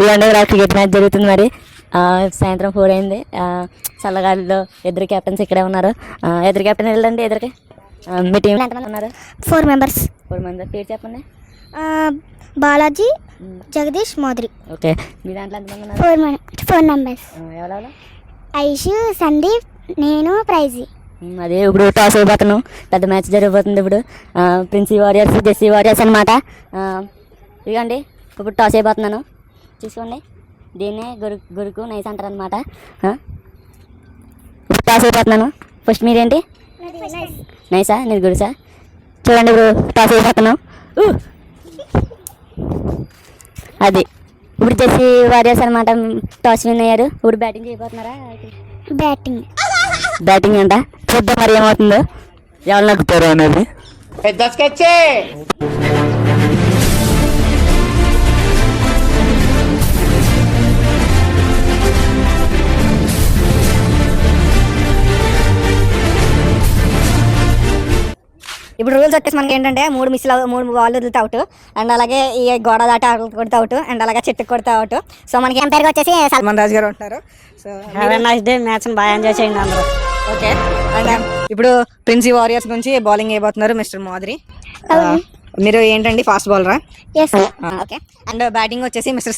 ఇవన్నీ cricket match జరుగుతుంది మరి. సాయంత్రం 4 అయింది. చల్లగాలిలో ఇద్దరు కెప్టెన్స్ ఇక్కడే ఉన్నారు. ఇద్దరు కెప్టెన్ వెళ్ళండి ఎదురుకి. మీ టీంలో ఎంతమంది ఉన్నారు? 4 మెంబర్స్. 4 మంది. పేరు చెప్పండి. బాలాజీ, జగదీష్, మాధురి. ఓకే. మీ దాంట్లో ఎంతమంది ఉన్నారు? 4 మెంబర్స్. ఎవరెవరు? ఐషు, సందీప్, నేను, ప్రైజీ. అదే ఇప్పుడు టాస్ అయిపోతున్నాం. పెద్ద మ్యాచ్ జరిగిపోతుంది ఇప్పుడు. ప్రిన్సీ వారియర్స్, జెస్సీ వారియర్స్ అనమాట. ఇదిగోండి ఇప్పుడు టాస్ అయిపోతున్నాను. చూసుకోండి. దీన్నే గురుకు నైస్ అంటారు అనమాట. టాస్ అయిపోతున్నాను. ఫస్ట్ మీరేంటి? నైసా? నేను గురుసా? చూడండి ఇప్పుడు టాస్ అయిపోతున్నాం. అది ఇప్పుడు జెస్సీ వారియర్స్ అనమాట టాస్ విన్ అయ్యారు. ఇప్పుడు బ్యాటింగ్ చేయబోతున్నారా? బ్యాటింగ్ అంట. చూద్దాం మరి ఏమవుతుందో, ఎవరు నక్కుతారు అనేది. ఇప్పుడు రూల్స్ వచ్చేసి మనకి ఏంటంటే 3 బాల్ వదిలితే అవుట్, అండ్ అలాగే ఈ గోడ దాటి కొడితే అవుట్, అండ్ అలాగే చెట్టుకు కొడితే అవుట్. సో మనకి ఎంపైర్గా వచ్చేసి సల్మాన్ రాజ్ గారు ఉంటారు. So nice day. మ్యాచ్ బాగా ఎంజాయ్ చేయండి అందరూ. ఓకే. అండ్ ఇప్పుడు ప్రిన్సీ వారియర్స్ నుంచి బౌలింగ్ అయిపోతున్నారు మిస్టర్ మాధురి. మీరు ఏంటండి ఫాస్ట్ బౌలరా? ఓకే. అండ్ బ్యాటింగ్ వచ్చేసి మిస్టర్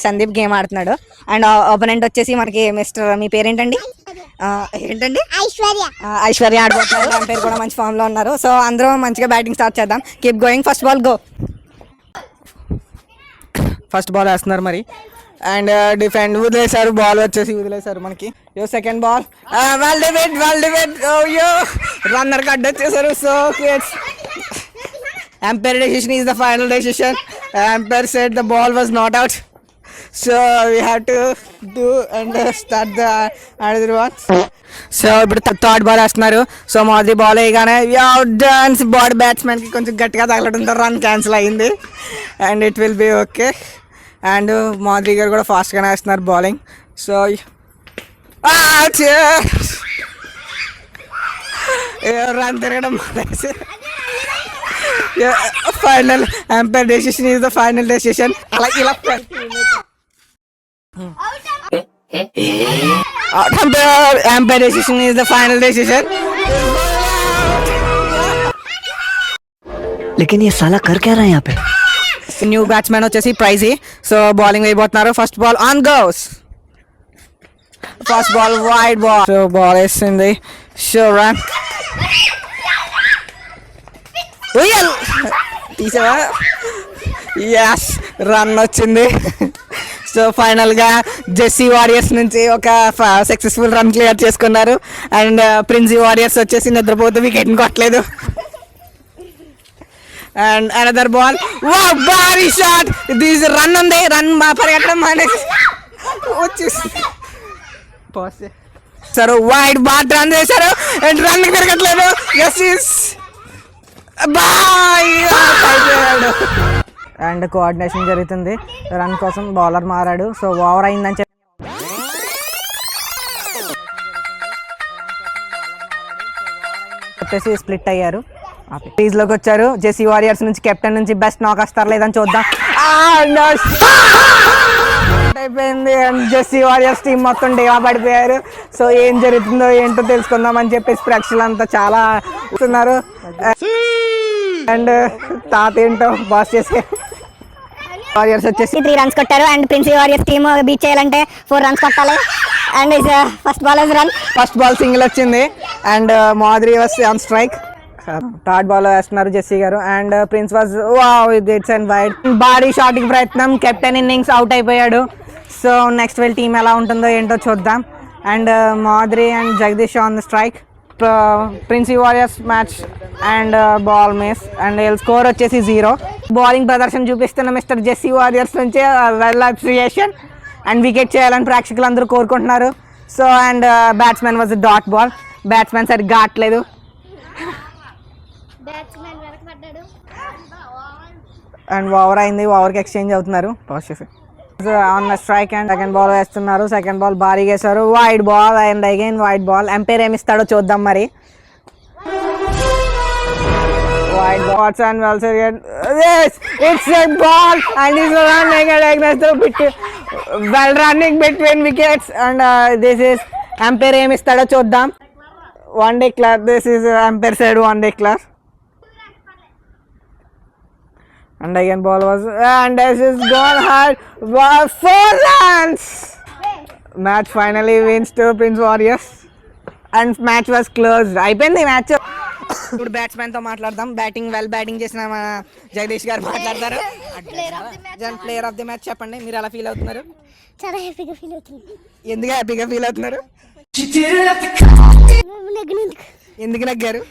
సందీప్ గేమ్ ఆడుతున్నాడు. అండ్ ఓపెనెంట్ వచ్చేసి మనకి మిస్టర్, మీ పేరేంటండి? ఏంటండి? ఐశ్వర్య ఆడిపోతున్నారు. దాని పేరు కూడా మంచి ఫామ్ లో ఉన్నారు. సో అందరూ మంచిగా బ్యాటింగ్ స్టార్ట్ చేద్దాం. Keep going. First ball go. First ball వేస్తున్నారు మరి. అండ్ డిఫెండ్ వదిలేశారు. బాల్ వచ్చేసి వదిలేశారు మనకి. సెకండ్ బాల్ రన్నర్ కట్ వచ్చేసారు. So umpire decision is the final decision. Umpire said the ball was not out, so we have to do and start the another one. So ఇప్పుడు third ball వేస్తున్నారు. So మాది ball వేయగానే dance body బ్యాట్స్మెన్కి కొంచెం గట్టిగా తగలడంతో run cancel అయ్యింది. And it will be okay. And Madhuri గారు కూడా ఫాస్ట్గానే వేస్తున్నారు బౌలింగ్. సో రన్ తిరగడం final. Umpire decision is the final decision. అలా ఇలా umpire decision is the final decision. लेकिन ये साला कर क्या रहा है यहाँ पे? న్యూ బ్యాట్స్మెన్ వచ్చేసి ప్రైజీ. సో బౌలింగ్ వేయబోతున్నారు. First ball on goes. First ball wide ball. So ball వేస్తుంది. సో రన్ తీసావా? యస్, రన్ వచ్చింది. సో ఫైనల్గా జెస్సీ వారియర్స్ నుంచి ఒక సక్సెస్ఫుల్ రన్ క్లియర్ చేసుకున్నారు. అండ్ ప్రిన్సీ వారియర్స్ వచ్చేసి నిద్రపోతూ వికెట్ని కొట్టలేదు. And another ball. భారీ షాట్. దిస్ రన్ ఉంది. రన్ పరిగెట్టడం మానేసి వచ్చేసి సార్ వైడ్ బాట్ రన్ చేశారు. అండ్ రన్ తిరగట్లేదు. అండ్ కోఆర్డినేషన్ జరుగుతుంది రన్ కోసం. బౌలర్ మారాడు. సో ఓవర్ అయిందని చెప్పి చెప్పేసి స్ప్లిట్ అయ్యారు. క్రీజ్ లోకి వచ్చారు. జెస్సీ వారియర్స్ నుంచి కెప్టెన్ నుంచి బెస్ట్ నాక్ వస్తారు లేదని చూద్దాం. అయిపోయింది. అండ్ జెస్సీ వారియర్స్ టీం మొత్తం డేవా పడిపోయారు. సో ఏం జరుగుతుందో ఏంటో తెలుసుకుందాం అని చెప్పేసి ప్రేక్షకులంతా చాలా చూస్తున్నారు. అండ్ తాత ఏంటో బాస్ చేసే వారియర్స్ వచ్చేసి 3 రన్స్ కొట్టారు. And Princy warriors team beat చేయాలంటే 4 రన్స్ కొట్టాలి. And first ball run. First ball single వచ్చింది. And Madhuri was on strike. Third ball వేస్తున్నారు జెస్సీ గారు. And prince was it's and wide. భారీ షాటింగ్ ప్రయత్నం. కెప్టెన్ ఇన్నింగ్స్ అవుట్ అయిపోయాడు. సో నెక్స్ట్ వీళ్ళ టీం ఎలా ఉంటుందో ఏంటో చూద్దాం. And Madhuri and Jagadish on the strike. Princy warriors match and ball miss. And score వచ్చేసి 0. బౌలింగ్ ప్రదర్శన చూపిస్తున్న మిస్టర్ జెస్సీ వారియర్స్ నుంచి వెల్ అప్రిసియేషన్. అండ్ వికెట్ చేయాలని ప్రేక్షకులు అందరూ కోరుకుంటున్నారు. So and batsmen was dot ball. Batsmen సరిగ్గా ఆడలేదు. అండ్ ఓవర్ అయింది. ఓవర్కి ఎక్స్చేంజ్ అవుతున్నారు. On the strike. And second ball వేస్తున్నారు. సెకండ్ బాల్ భారీగా వేశారు. Wide ball and again wide ball. Umpire ఏమిస్తాడో చూద్దాం మరి. Wide balls and well Yes, it's a ball and he's running against the while running between wickets and this is umpire ఏమి ఇస్తాడో చూద్దాం. One day class. This is umpire said one day class. And again ball was and this is gone hard. 4 runs. Match finally wins to Prince Warriors. And match was closed. అయిపోయింది match. ఇప్పుడు batsmen తో మాట్లాడదాం. Batting చేసిన మన జగదీష్ గారు మాట్లాడతారు. Player of the match చెప్పండి, మీరు ఎలా ఫీల్ అవుతున్నారు? చాలా హ్యాపీగా ఫీల్ అవుతుంది. ఎందుకు హ్యాపీగా ఫీల్ అవుతున్నారు? ఎందుకు నగ్గారు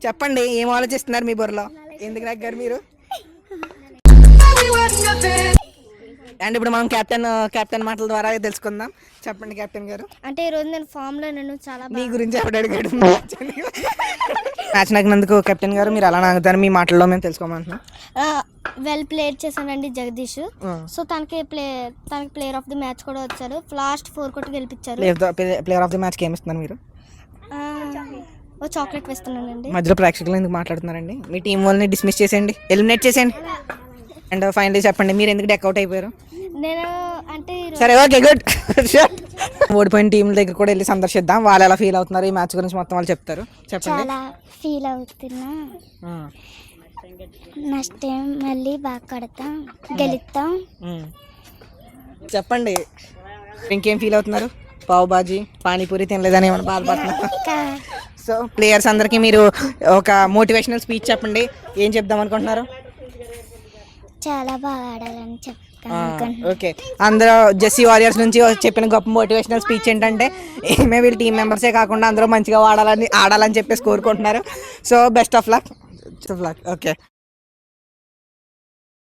చెప్పండి, ఏం ఆలోచిస్తున్నారు మీ బుర్రలో? ఎందుకు నగ్గారు మీరు? అండ్ ఇప్పుడు మనం కెప్టెన్ మాటల ద్వారా తెలుసుకుందాం. చెప్పండి కెప్టెన్ గారు. అంటే ఈరోజు నేను ఫామ్లో నేను చాలా మీ గురించి ఎవడు అడిగాడు? మ్యాచ్ నగినందుకు కెప్టెన్ గారు మీరు ఎలా నాగుతారు మీ మాటల్లో మేము తెలుసుకోమంటున్నాం. వెల్ ప్లేడ్ చేశానండి జగదీష్. సో తనకి ప్లేయర్ ఆఫ్ ది మ్యాచ్ కూడా వచ్చారు. లాస్ట్ 4 కొట్టి గెలిపించారు. ప్లేయర్ ఆఫ్ ది మ్యాచ్కి ఏమి ఇస్తున్నారు మీరు? ఓ చాక్లెట్ వేస్తున్నానండి. మధ్యలో ప్రేక్షకులు ఎందుకు మాట్లాడుతున్నారండి? మీ టీం వాళ్ళని డిస్మిస్ చేసేయండి, ఎలిమినేట్ చేసేయండి. అండ్ ఫైనల్లీ చెప్పండి, మీరు ఎందుకు డెక్అవుట్ అయిపోయారు? నేను అంటే సరే ఓకే గుడ్. ఓడిపోయిన టీం దగ్గర కూడా వెళ్ళి సందర్శిద్దాం. వాళ్ళు ఎలా ఫీల్ అవుతున్నారు ఈ మ్యాచ్ గురించి మొత్తం వాళ్ళు చెప్తారు. చెప్పండి. చాలా ఫీల్ అవుతున్నా. నెక్స్ట్ టైం మళ్ళీ బాగా కడతాం, గెలుస్తాం. చెప్పండి, ఇంకేం ఫీల్ అవుతున్నారు? పావు బాజీ పానీపూరి తినలేదని ఏమైనా బాధపడుతున్నారు? సో ప్లేయర్స్ అందరికీ మీరు ఒక మోటివేషనల్ స్పీచ్ చెప్పండి. ఏం చెప్దాం అనుకుంటున్నారు? చాలా బాగా ఆడాలని చెప్తాను. ఓకే, అందరూ జెస్సీ వారియర్స్ నుంచి చెప్పిన గొప్ప మోటివేషనల్ స్పీచ్ ఏంటంటే ఏమే వీళ్ళు టీం మెంబర్సే కాకుండా అందరూ మంచిగా ఆడాలని చెప్పేసి కోరుకుంటున్నారు. So best of luck. Okay.